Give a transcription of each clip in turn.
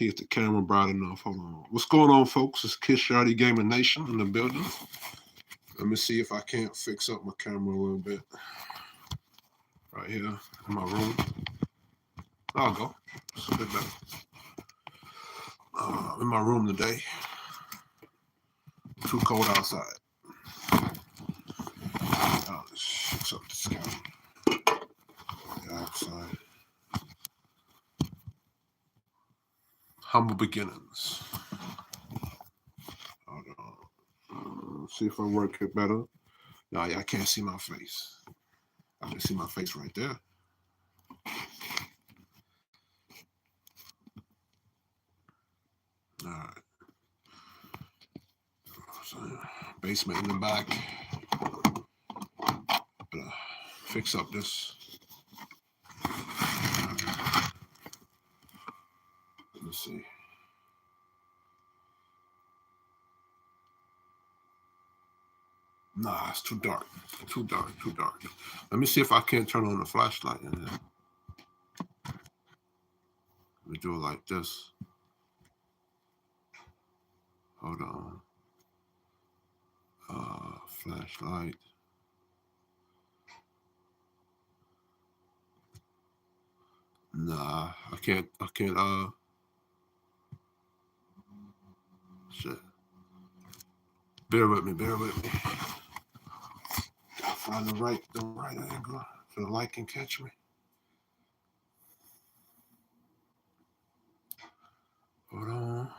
See if the camera bright enough. Hold on. What's going on, folks? It's Kish, Yardie Gaming Nation in the building. Let me see if I can't fix up my camera a little bit. Right here in my room. I'll go. It's a bit better. In my room today. Too cold outside. Let's fix up this camera. Outside. Humble beginnings. Hold on. See if I work it better. No, I can't see my face. I can see my face right there. All right. So, basement in the back. Fix up this. Let's see. Nah, it's too dark. Too dark. Let me see if I can't turn on the flashlight in there. Let me do it like this. Hold on. Flashlight. Nah, I can't, shit. Bear with me. Gotta find the right angle so the light can catch me. Hold on.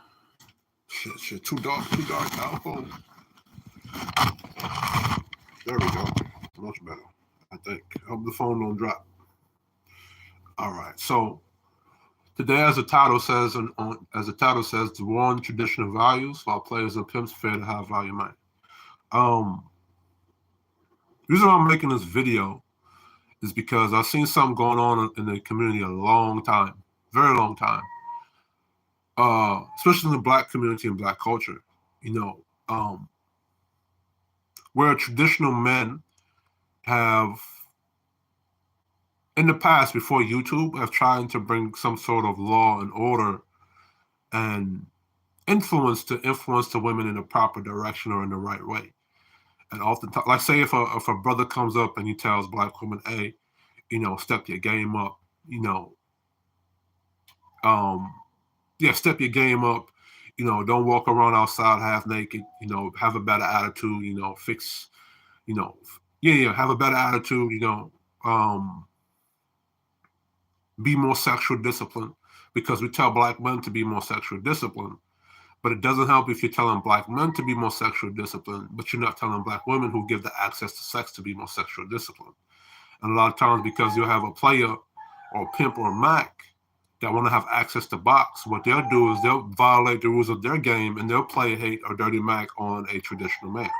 Shit, too dark now. There we go. Much better, I think. Hope the phone don't drop. All right, so today, as the title says, the war on traditional values, while players and pimps fear to have value mind. The reason I'm making this video is because I've seen something going on in the community a long time, very long time. Especially in the Black community and Black culture, where traditional men have, in the past, before YouTube, have tried to bring some sort of law and order and influence the women in the proper direction or in the right way. And oftentimes, like say if a brother comes up and he tells Black women, hey, step your game up, step your game up, don't walk around outside half naked, have a better attitude, have a better attitude, be more sexual disciplined, because we tell Black men to be more sexual disciplined. But it doesn't help if you're telling Black men to be more sexual disciplined, but you're not telling Black women who give the access to sex to be more sexual disciplined. And a lot of times, because you'll have a player or a pimp or a Mac that want to have access to box, what they'll do is they'll violate the rules of their game and they'll play hate or dirty Mac on a traditional man.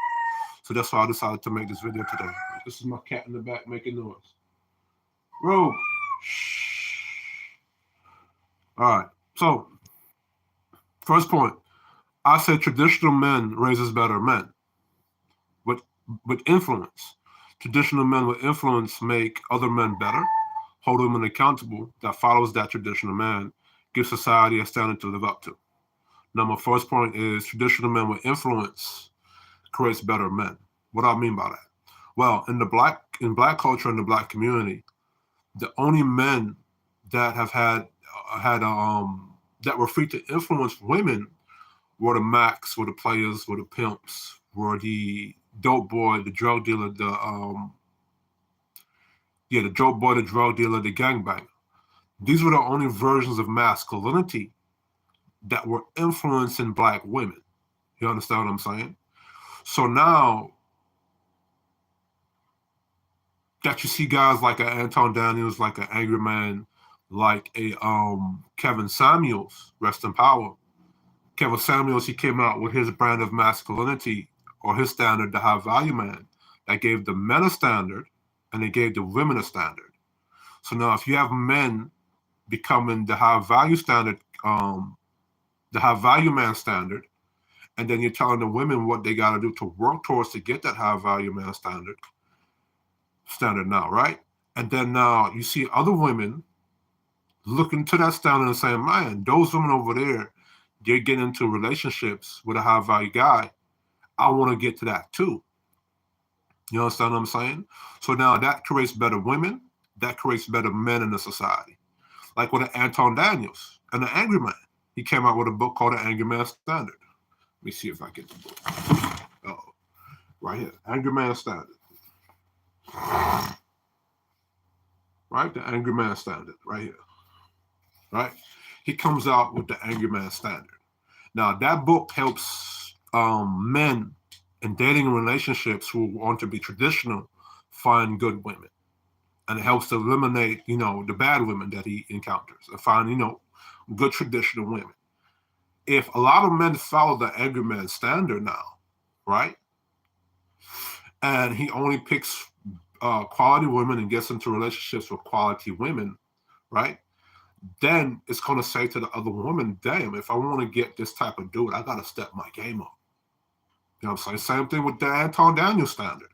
So that's why I decided to make this video today. This is my cat in the back making noise. Bro. Shh. All right. So, first point. I said traditional men raises better men with influence. Traditional men with influence make other men better, hold women accountable that follows that traditional man, give society a standard to live up to. Now, my first point is traditional men with influence creates better men. What do I mean by that? Well, in Black culture and the Black community, the only men that have that were free to influence women were the Macs, were the players, were the pimps, were the dope boy, the drug dealer, the dope boy, the drug dealer, the gangbanger. These were the only versions of masculinity that were influencing Black women. You understand what I'm saying? So now that you see guys like an Anton Daniels, like an Angry Man, like a Kevin Samuels, rest in power. Kevin Samuels, he came out with his brand of masculinity, or his standard, the high value man, that gave the men a standard and they gave the women a standard. So now if you have men becoming the high value standard, the high value man standard, and then you're telling the women what they got to do to work towards to get that high value man standard now, right? And then now you see other women looking to that standard and saying, man, those women over there, they're getting into relationships with a high value guy. I want to get to that too. You understand what I'm saying? So now that creates better women, that creates better men in the society. Like with Anton Daniels and the Angry Man. He came out with a book called The Angry Man Standard. Let me see if I get the book. Oh, right here. Angry Man Standard. Right? The Angry Man Standard. Right here. Right? He comes out with the Angry Man Standard. Now, that book helps men in dating relationships who want to be traditional find good women. And it helps to eliminate, the bad women that he encounters and find, good traditional women. If a lot of men follow the Angry Man Standard now, right, and he only picks quality women and gets into relationships with quality women, right, then it's going to say to the other woman, damn, if I want to get this type of dude, I got to step my game up. You know what I'm saying? Same thing with the Anton Daniels standard.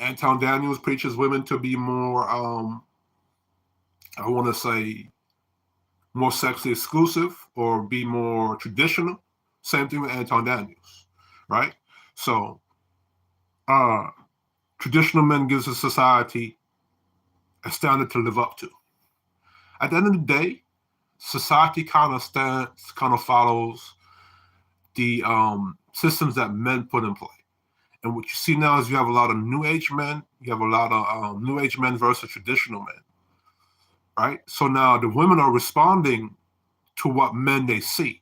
Anton Daniels preaches women to be more, I want to say, more sexually exclusive or be more traditional. Same thing with Anton Daniels, right? So, traditional men gives a society a standard to live up to. At the end of the day, society kind of follows the systems that men put in play. And what you see now is you have a lot of new age men. You have a lot of new age men versus traditional men, right? So now the women are responding to what men they see.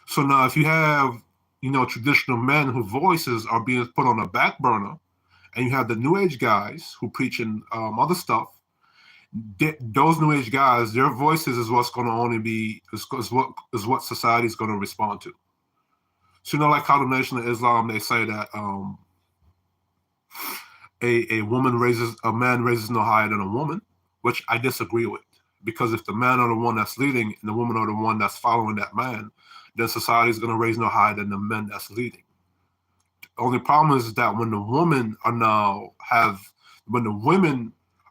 So now if you have, traditional men whose voices are being put on the back burner, and you have the new age guys who preaching other stuff, those new age guys, their voices is what's going to only be is what society is going to respond to. So like how the Nation of Islam, they say that a man raises no higher than a woman, which I disagree with, because if the man are the one that's leading and the woman are the one that's following that man, then society is going to raise no higher than the men that's leading. The only problem is that when the women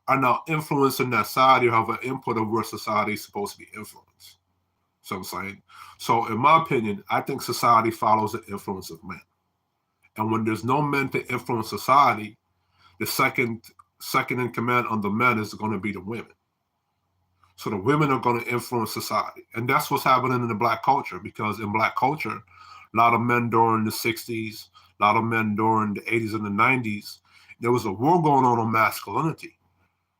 are now influencing that society or have an input of where society is supposed to be influenced. So I'm saying. So in my opinion, I think society follows the influence of men. And when there's no men to influence society, the second in command on the men is going to be the women. So the women are going to influence society. And that's what's happening in the black culture, because in black culture, a lot of men during the 60s, a lot of men during the 80s and the 90s, there was a war going on masculinity.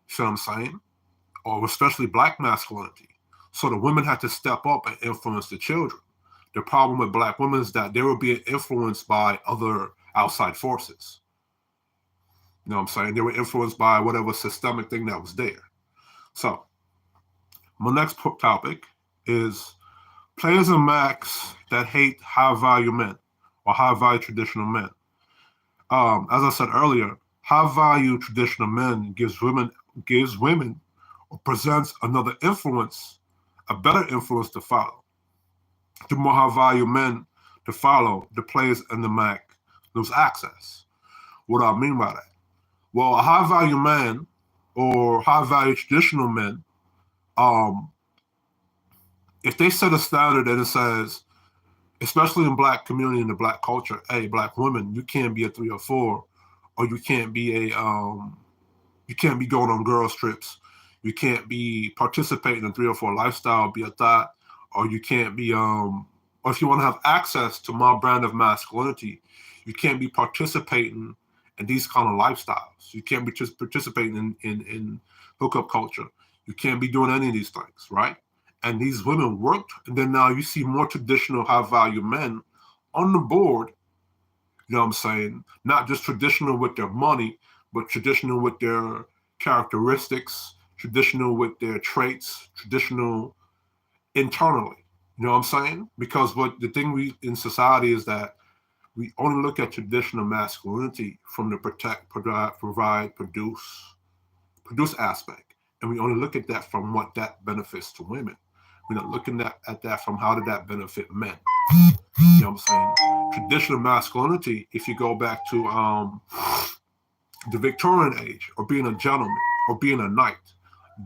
You see what I'm saying? Or especially black masculinity. So the women had to step up and influence the children. The problem with black women is that they were being influenced by other outside forces. You know what I'm saying? They were influenced by whatever systemic thing that was there. So my next topic is players and Macs that hate high-value men or high-value traditional men. As I said earlier, high-value traditional men gives women or presents another influence, a better influence to follow. The more high-value men to follow, the players and the Mac lose access. What do I mean by that? Well, a high-value man or high-value traditional men, if they set a standard and it says, especially in black community, in the black culture, hey, black women, you can't be a 3 or 4, or you can't be going on girls trips, you can't be participating in 3 or 4 lifestyle, be a thought, or you can't be or if you want to have access to my brand of masculinity, you can't be participating in these kind of lifestyles. You can't be just participating in hookup culture. You can't be doing any of these things, right? And these women worked, and then now you see more traditional high-value men on the board, you know what I'm saying? Not just traditional with their money, but traditional with their characteristics, traditional with their traits, traditional internally. You know what I'm saying? Because what the thing we in society is that we only look at traditional masculinity from the protect, provide, produce aspect. And we only look at that from what that benefits to women. We're not looking at that from how did that benefit men. You know what I'm saying? Traditional masculinity, if you go back to the Victorian age, or being a gentleman, or being a knight,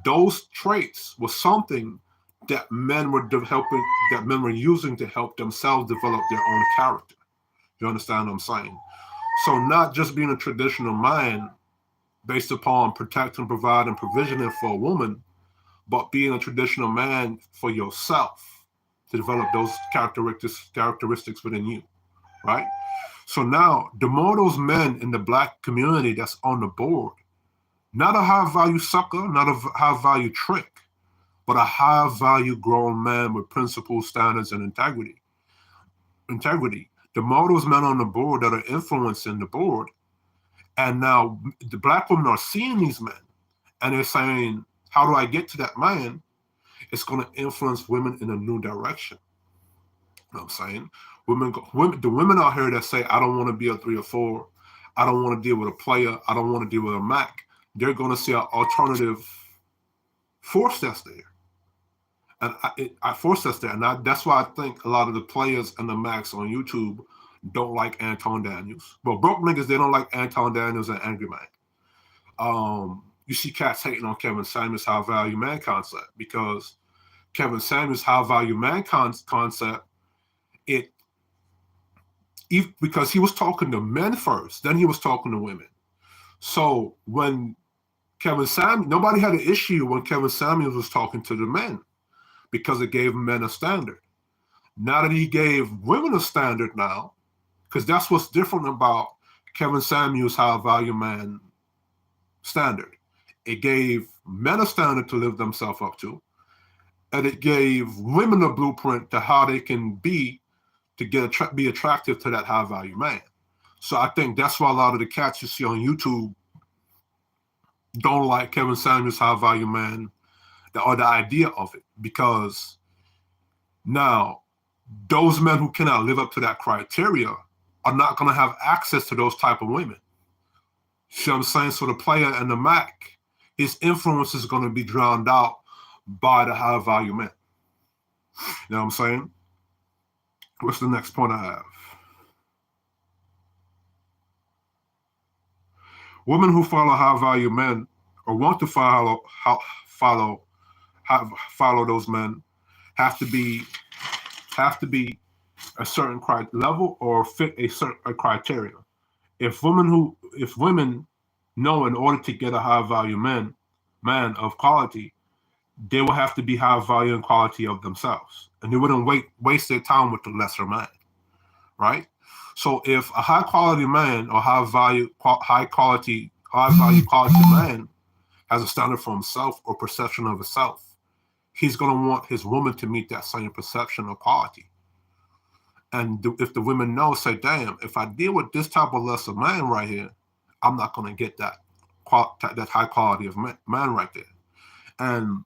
those traits were something that men were using to help themselves develop their own character. You understand what I'm saying? So not just being a traditional man based upon protecting, providing, provisioning for a woman, but being a traditional man for yourself to develop those characteristics within you, right? So now, the more those men in the black community that's on the board, not a high value sucker, not a high value trick, but a high value grown man with principles, standards, and integrity. The more those men on the board that are influencing the board, and now the black women are seeing these men and they're saying, how do I get to that man? It's going to influence women in a new direction. You know what I'm saying? The women out here that say, I don't want to be a 3 or 4, I don't want to deal with a player, I don't want to deal with a Mac, they're going to see an alternative force that's there. And I force that's there. And that's why I think a lot of the players and the Macs on YouTube don't like Anton Daniels. But broke niggas, they don't like Anton Daniels and Angry Man. You see cats hating on Kevin Samuels' high value man concept, because Kevin Samuels' high value man concept, because he was talking to men first, then he was talking to women. So when nobody had an issue when Kevin Samuels was talking to the men, because it gave men a standard. Now that he gave women a standard now, because that's what's different about Kevin Samuels' high value man standard. It gave men a standard to live themselves up to, and it gave women a blueprint to how they can be to be attractive to that high value man. So I think that's why a lot of the cats you see on YouTube don't like Kevin Samuels' high value man, or the idea of it, because now those men who cannot live up to that criteria are not going to have access to those type of women. See what I'm saying? So the player and the Mac, his influence is going to be drowned out by the high value men. You know what I'm saying? What's the next point I have? Women who follow high value men or want to follow those men have to be a certain level or fit a certain criteria. If women know in order to get a high value man of quality, they will have to be high value and quality of themselves, and they wouldn't waste their time with the lesser man, right? So if a high quality man or high value quality man has a standard for himself or perception of himself, he's going to want his woman to meet that same perception of quality. And if the women know, say, damn, if I deal with this type of lesser man right here, I'm not going to get that high quality of man right there. And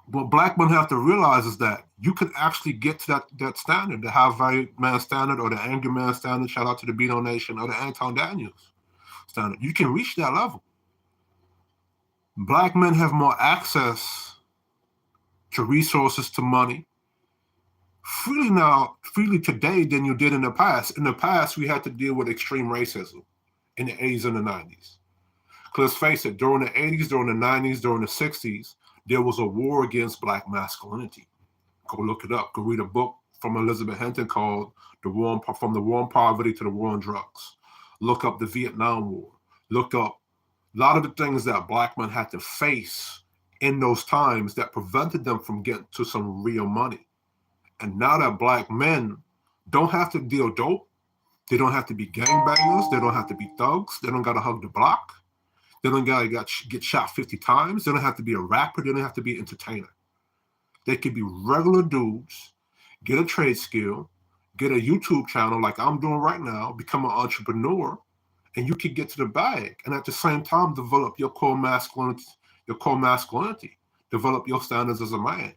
what black men have to realize is that you can actually get to that standard, the high value man standard or the angry man standard, shout out to the Beano Nation, or the Anton Daniels standard. You can reach that level. Black men have more access to resources, to money, freely today than you did in the past. In the past, we had to deal with extreme racism in the 80s and the 90s. Because let's face it, during the 80s, during the 90s, during the 60s, there was a war against black masculinity. Go look it up. Go read a book from Elizabeth Hinton called From the War on Poverty to the War on Drugs. Look up the Vietnam War. Look up a lot of the things that black men had to face in those times that prevented them from getting to some real money. And now that black men don't have to deal dope, they don't have to be gangbangers, they don't have to be thugs, they don't got to hug the block, they don't got to get shot 50 times, they don't have to be a rapper, they don't have to be an entertainer. They could be regular dudes, get a trade skill, get a YouTube channel like I'm doing right now, become an entrepreneur, and you can get to the bag. And at the same time, develop your core masculinity, develop your standards as a man,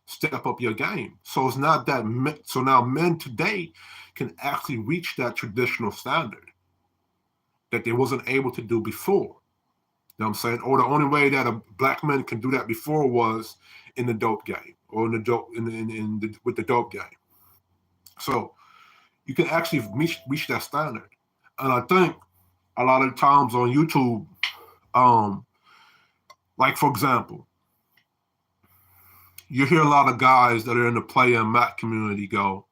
step up your game. So it's not that. So now men today can actually reach that traditional standard that they wasn't able to do before. You know what I'm saying? Or the only way that a black man can do that before was in the dope game, or with the dope game. So you can actually reach that standard. And I think a lot of times on YouTube, Like, for example, you hear a lot of guys that are in the player and Mac community go,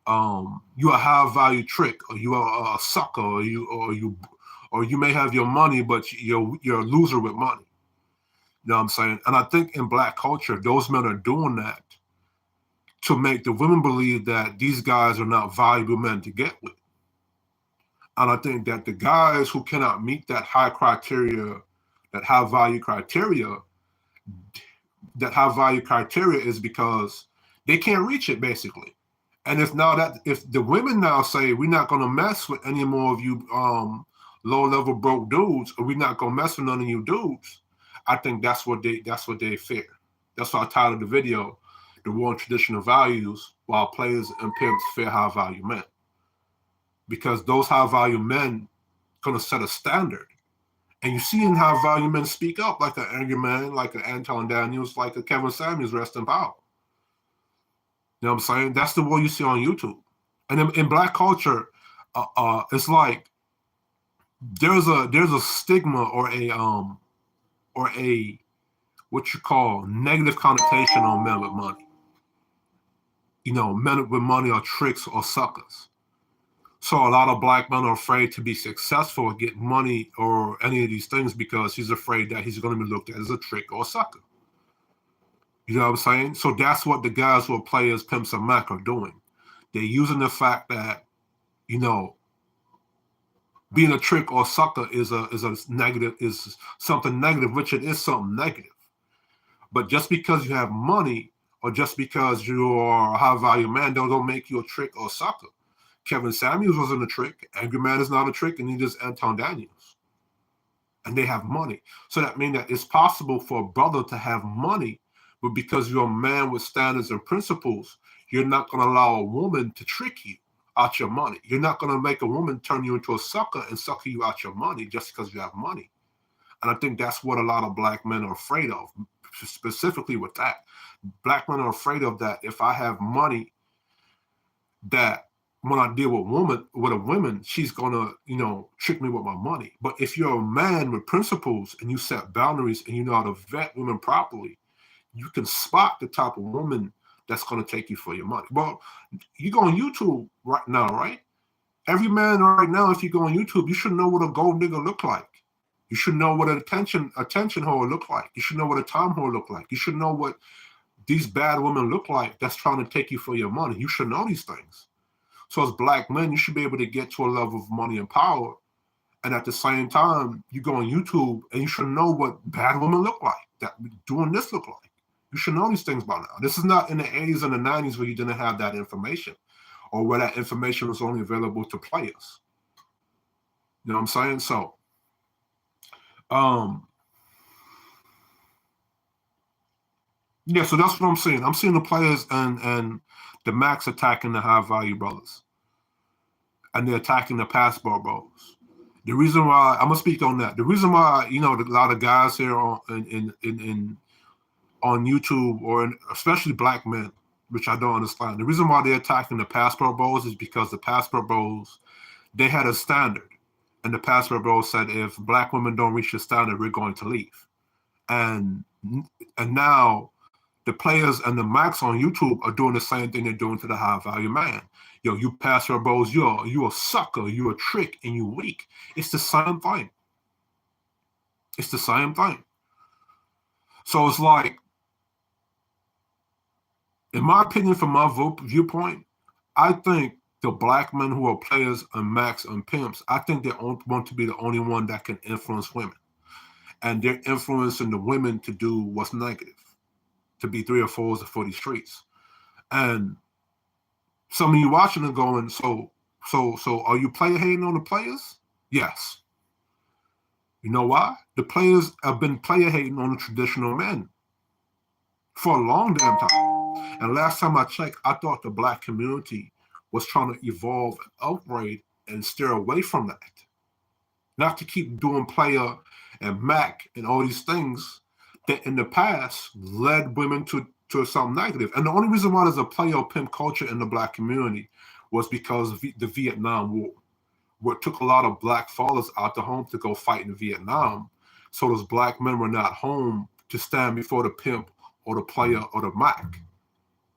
"You a high value trick, or you are a sucker, or you may have your money, but you're a loser with money." You know what I'm saying? And I think in Black culture, those men are doing that to make the women believe that these guys are not valuable men to get with. And I think that the guys who cannot meet that high criteria, that high value criteria, that high value criteria is because they can't reach it basically. And if the women now say we're not going to mess with any more of you low level broke dudes, or we're not going to mess with none of you dudes, I think that's what they fear. That's why I titled the video, "The War on Traditional Values," while players and pimps fear high value men, because those high value men going to set a standard. And you see in high value men speak up, like an angry man, like an Anton Daniels, like a Kevin Samuels, rest in power. You know what I'm saying? That's the war you see on YouTube. And in Black culture, it's like there's a stigma or a what you call negative connotation on men with money. You know, men with money are tricks or suckers. So a lot of Black men are afraid to be successful or get money or any of these things because he's afraid that he's going to be looked at as a trick or a sucker. You know what I'm saying? So that's what the guys who are players, pimps, and Mac are doing. They're using the fact that, you know, being a trick or sucker is a negative, is something negative, which it is something negative. But just because you have money or just because you are a high value man, don't make you a trick or sucker. Kevin Samuels wasn't a trick. Angry Man is not a trick, and neither is Anton Daniels. And they have money. So that means that it's possible for a brother to have money, but because you're a man with standards and principles, you're not going to allow a woman to trick you out your money. You're not going to make a woman turn you into a sucker and sucker you out your money just because you have money. And I think that's what a lot of Black men are afraid of, specifically with that. Black men are afraid of that. If I have money, that when I deal with a woman, she's gonna, you know, trick me with my money. But if you're a man with principles and you set boundaries and you know how to vet women properly, you can spot the type of woman that's gonna take you for your money. Well, you go on YouTube right now, right? Every man right now, if you go on YouTube, you should know what a gold digger look like. You should know what an attention whore look like. You should know what a time whore look like. You should know what these bad women look like that's trying to take you for your money. You should know these things. So as Black men, you should be able to get to a level of money and power. And at the same time, you go on YouTube and you should know what bad women look like, that doing this look like. You should know these things by now. This is not in the 80s and the 90s where you didn't have that information, or where that information was only available to players. You know what I'm saying? So, yeah, so that's what I'm seeing. I'm seeing the players and the Max attacking the high value brothers, and they're attacking the passport bros. The reason why I'm gonna speak on that. The reason why, you know, a lot of guys here on YouTube, or especially Black men, which I don't understand. The reason why they're attacking the passport bros is because the passport bros, they had a standard, and the passport bros said if Black women don't reach the standard, we're going to leave. And now the players and the Max on YouTube are doing the same thing they're doing to the high value man. Yo, you pass your bros, you a sucker, you a trick, and you weak. It's the same thing. It's the same thing. So it's like, in my opinion, from my viewpoint, I think the Black men who are players and Max and pimps, I think they want to be the only one that can influence women. And they're influencing the women to do what's negative, to be 3 or 4s for these streets. And some of you watching are going, so are you player hating on the players? Yes. You know why? The players have been player hating on the traditional men for a long damn time. And last time I checked, I thought the Black community was trying to evolve and upgrade and steer away from that. Not to keep doing player and Mac and all these things that in the past led women to something negative. And the only reason why there's a player or pimp culture in the Black community was because of the Vietnam War, where it took a lot of Black fathers out the home to go fight in Vietnam. So those black men were not home to stand before the pimp or the player or the Mac.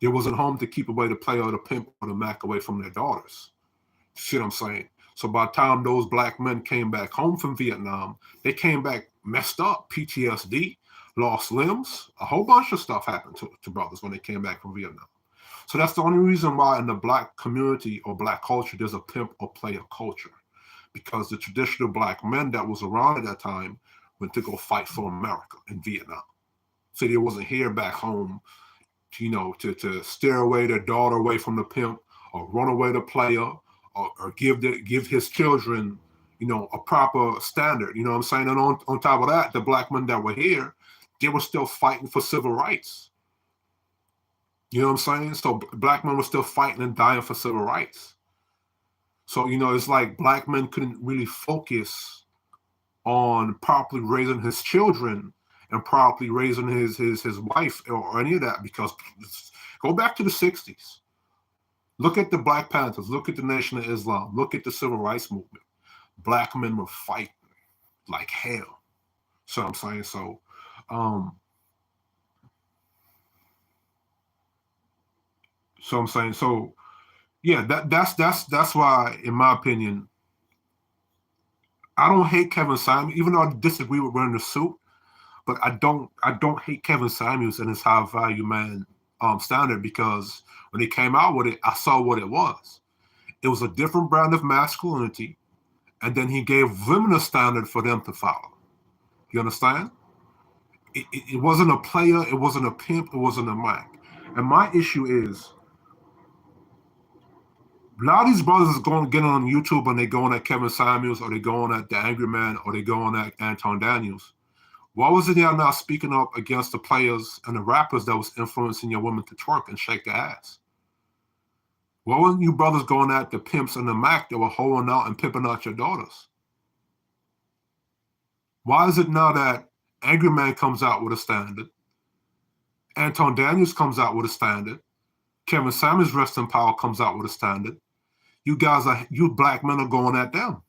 They wasn't home to keep away the player or the pimp or the Mac away from their daughters. See what I'm saying? So by the time those black men came back home from Vietnam, they came back messed up, PTSD, lost limbs, a whole bunch of stuff happened to brothers when they came back from Vietnam. So that's the only reason why in the black community or black culture, there's a pimp or player culture. Because the traditional black men that was around at that time went to go fight for America in Vietnam. So they wasn't here back home, to steer away their daughter away from the pimp or run away the player or give his children, a proper standard. You know what I'm saying? And on top of that, the black men that were here, they were still fighting for civil rights. You know what I'm saying? So black men were still fighting and dying for civil rights. So, it's like black men couldn't really focus on properly raising his children and properly raising his wife or any of that, because go back to the 60s. Look at the Black Panthers. Look at the Nation of Islam. Look at the Civil Rights Movement. Black men were fighting like hell. So I'm saying, yeah, that's why, in my opinion, I don't hate Kevin Samuels, even though I disagree with wearing the suit, but I don't hate Kevin Samuels and his high value man standard, because when he came out with it, I saw what it was. It was a different brand of masculinity, and then he gave women a standard for them to follow. You understand? It wasn't a player, it wasn't a pimp, it wasn't a Mac. And my issue is, a lot of these brothers is going to get on YouTube and they going at Kevin Samuels, or they going at the Angry Man, or they going at Anton Daniels. Why was it y'all not speaking up against the players and the rappers that was influencing your women to twerk and shake their ass? Why weren't you brothers going at the pimps and the Mac that were holding out and pimping out your daughters? Why is it now that Angry Man comes out with a standard, Anton Daniels comes out with a standard, Kevin Samuels, rest in power, comes out with a standard? You black men are going at them.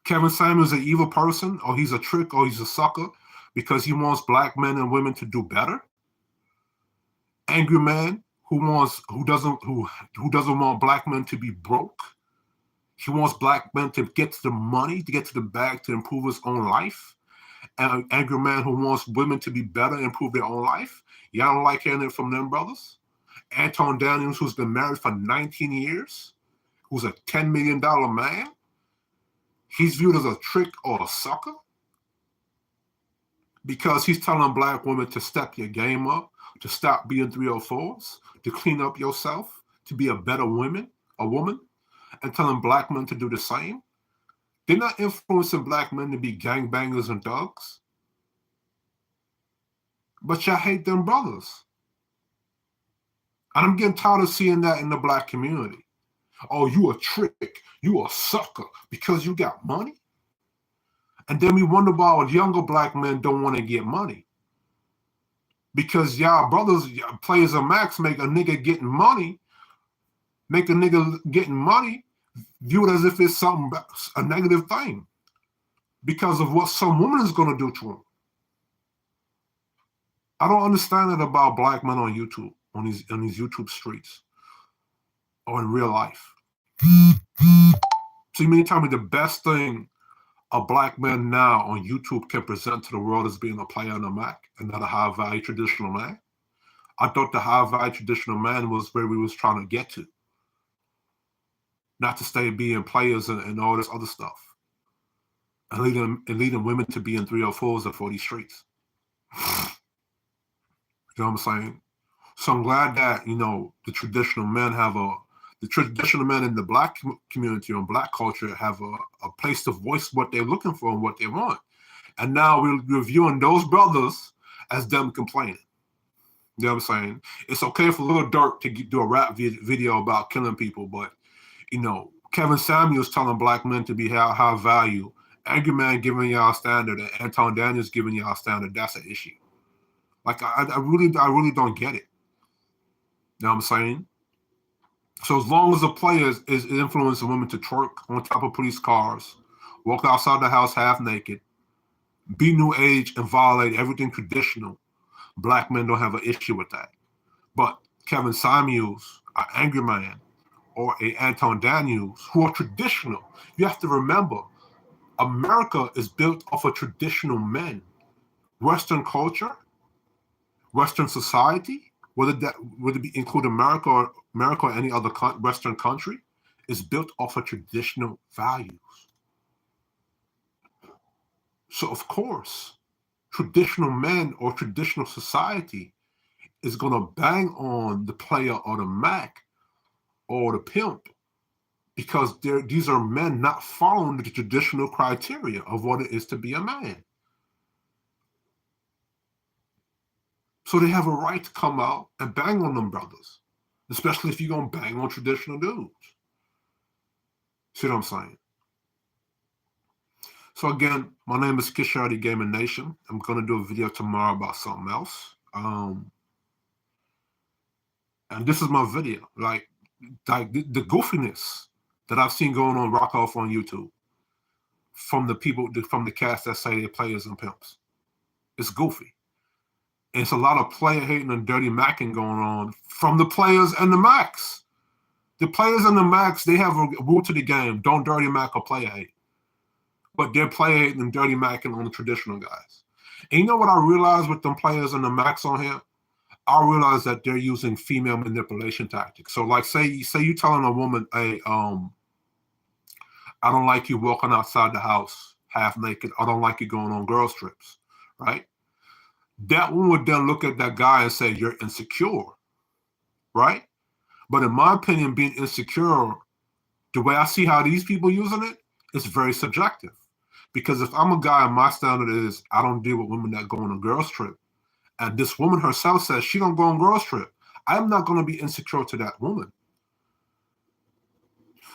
Kevin Samuels is an evil person, or he's a trick, or he's a sucker because he wants black men and women to do better. Angry Man who doesn't want black men to be broke. He wants black men to get to the money, to get to the bag, to improve his own life. And an Angry Man who wants women to be better and improve their own life. Y'all don't like hearing it from them brothers? Anton Daniels, who's been married for 19 years, who's a $10 million man, he's viewed as a trick or a sucker because he's telling black women to step your game up, to stop being 304s, to clean up yourself, to be a better woman, and telling black men to do the same. They're not influencing black men to be gangbangers and thugs. But y'all hate them brothers. And I'm getting tired of seeing that in the black community. Oh, you a trick, you a sucker because you got money? And then we wonder why our younger black men don't want to get money. Because y'all brothers, players of Max, make a nigga getting money viewed as if it's a negative thing because of what some woman is going to do to him. I don't understand it about black men on YouTube, on these YouTube streets, or in real life. So you mean to tell me the best thing a black man now on YouTube can present to the world as being a player and a Mac, and not a high-value traditional man? I thought the high-value traditional man was where we was trying to get to, not to stay being players and all this other stuff, and leading women to be in 304s and 40 streets. You know what I'm saying? So I'm glad that, the traditional men in the black community or black culture have a place to voice what they're looking for and what they want. And now we're viewing those brothers as them complaining. You know what I'm saying? It's okay for Lil Durk to do a rap video about killing people, but, Kevin Samuels telling black men to be high value, Angry Man giving y'all a standard, and Anton Daniels giving y'all a standard, that's an issue. Like, I really don't get it. You know what I'm saying? So as long as the player is influencing women to twerk on top of police cars, walk outside the house half naked, be new age and violate everything traditional, black men don't have an issue with that. But Kevin Samuels, an angry man, or a Anton Daniels, who are traditional, you have to remember, America is built off of traditional men. Western culture, Western society, whether it include America or any other Western country, is built off of traditional values. So of course, traditional men or traditional society is going to bang on the player or the Mac or the pimp because these are men not following the traditional criteria of what it is to be a man. So they have a right to come out and bang on them brothers, especially if you're going to bang on traditional dudes. See what I'm saying? So again, my name is Kish, Yardie Gaming Nation. I'm going to do a video tomorrow about something else. And this is my video. Like the goofiness that I've seen going on rock off on YouTube from the people, from the cast that say they're players and pimps. It's goofy. And it's a lot of player hating and dirty macking going on from the players and the Macs. The players and the Macs, they have a rule to the game: don't dirty mac or player hate. But they're player hating and dirty macking on the traditional guys. And you know what I realized with them players and the Macs on here? I realized that they're using female manipulation tactics. So like say you telling a woman, hey, I don't like you walking outside the house half naked. I don't like you going on girls trips, right? That woman would then look at that guy and say, you're insecure, right? But in my opinion, being insecure, the way I see how these people using it, is very subjective. Because if I'm a guy and my standard is I don't deal with women that go on a girls trip, and this woman herself says she don't go on girls trip, I'm not going to be insecure to that woman.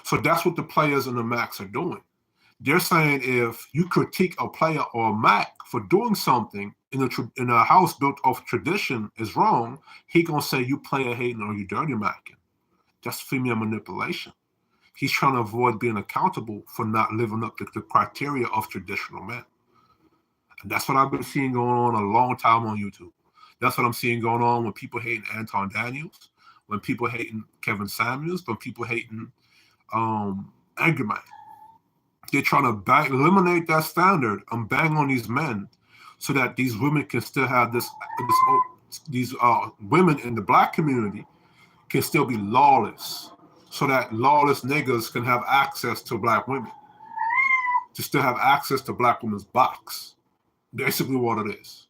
So that's what the players and the Macs are doing. They're saying if you critique a player or a Mac for doing something in a house built off tradition is wrong, he gonna say you player hating or you dirty macking. That's female manipulation. He's trying to avoid being accountable for not living up to the criteria of traditional men. And that's what I've been seeing going on a long time on YouTube. That's what I'm seeing going on when people hating Anton Daniels, when people hating Kevin Samuels, when people hating Angry Man. They're trying to eliminate that standard and bang on these men so that these women can still have these women in the black community can still be lawless, so that lawless niggas can have access to black women, to still have access to black women's box. Basically what it is.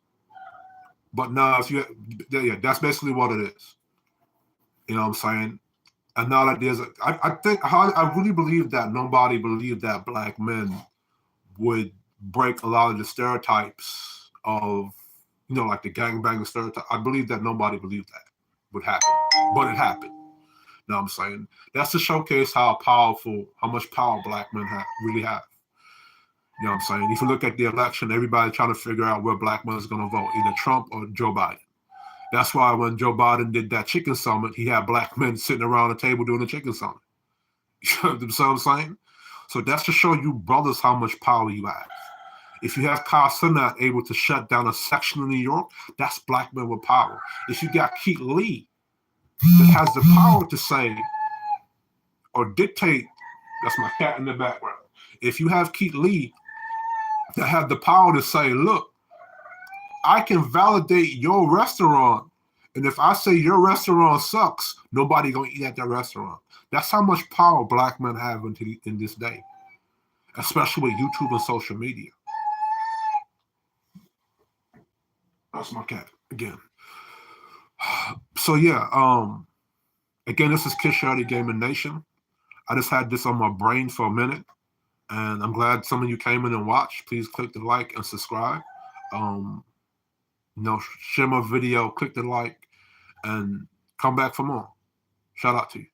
But now, that's basically what it is. You know what I'm saying? And now that I really believe that nobody believed that black men would break a lot of the stereotypes of, like the gangbanging stereotype. I believe that nobody believed that would happen, but it happened. You know what I'm saying? That's to showcase how much power black men really have. You know what I'm saying? If you look at the election, everybody trying to figure out where black men is going to vote, either Trump or Joe Biden. That's why when Joe Biden did that chicken summit, he had black men sitting around the table doing the chicken summit. You know what I'm saying? So that's to show you brothers how much power you have. If you have Kyle Sinat able to shut down a section in New York, that's black men with power. If you got Keith Lee that has the power to say or dictate, that's my cat in the background. If you have Keith Lee that have the power to say, look, I can validate your restaurant, and if I say your restaurant sucks, nobody gonna eat at that restaurant. That's how much power black men have in this day, especially with YouTube and social media. That's my cat again. So yeah, again, this is Kish, Yardie Gaming Nation. I just had this on my brain for a minute, and I'm glad some of you came in and watched. Please click the like and subscribe. Share my video, click the like, and come back for more. Shout out to you.